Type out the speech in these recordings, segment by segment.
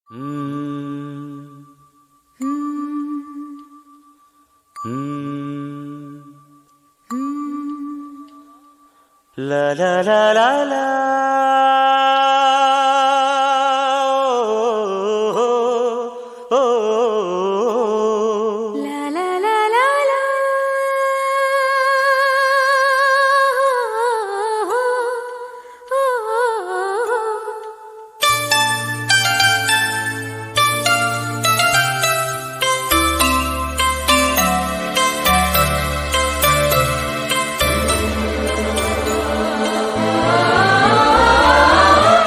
La la la la la. Oh, oh, oh. La la la la la. Oh, oh, oh.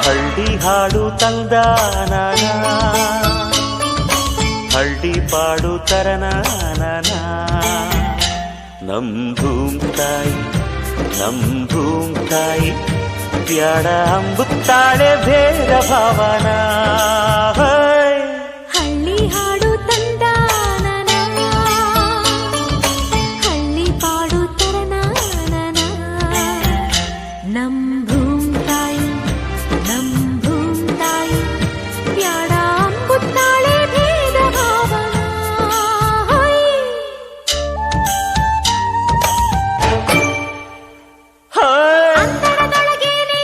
ಹಳ್ಳಿ ಹಾಡು ತಂದಾನ, ಹಳ್ಳಿ ಪಾಡು ತರನಾನ. ನಮ್ ಭೂಮ್ ತಾಯಿ ಬ್ಯಾಡ ಅಂಬುತ್ತಾಳೆ ಬೇರ ಭಾವನ. ಹಳ್ಳಿ ಹಾಡು ತಂದಾನನ, ಹಳ್ಳಿ ಪಾಡು ತರನಾನನ. ನಮ್ ಭೂಮ್ ತಾಯಿ ಬ್ಯಾಡ ಅಂಬುತ್ತಾಳೆ ಭೇದ ಭಾವನ. ಅಂತರದೊಳಗೇನೆ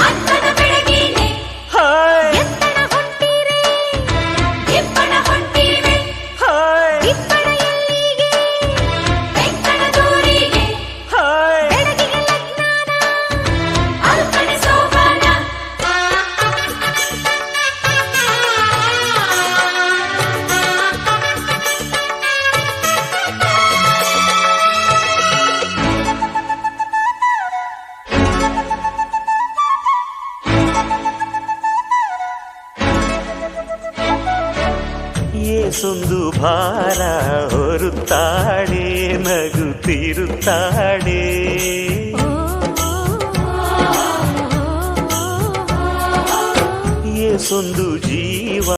ಅಂತದ ಬೆಳಗೇನೆ ಎತ್ತಡ ಹೊಂಟಿರೆ ಇಬ್ಬಣ ಹೊಂಟಿವೆ. ಇಬ್ಬಣ ಎಲ್ಲಿಗೆ ಬೆಕ್ಕಣ ದೂರಿಗೆ, ಬೆಳಗಿಗೆ ಲಗ್ನಾನ ಅಲ್ಪನೆ ಸೋಬಾನ. ಏಸೊಂದು ಭಾರ ಹೊರುತ್ತಾಳೆ, ನಗುತ್ತಿರುತ್ತಾಳೆ. ಏಸೊಂದು ಜೀವ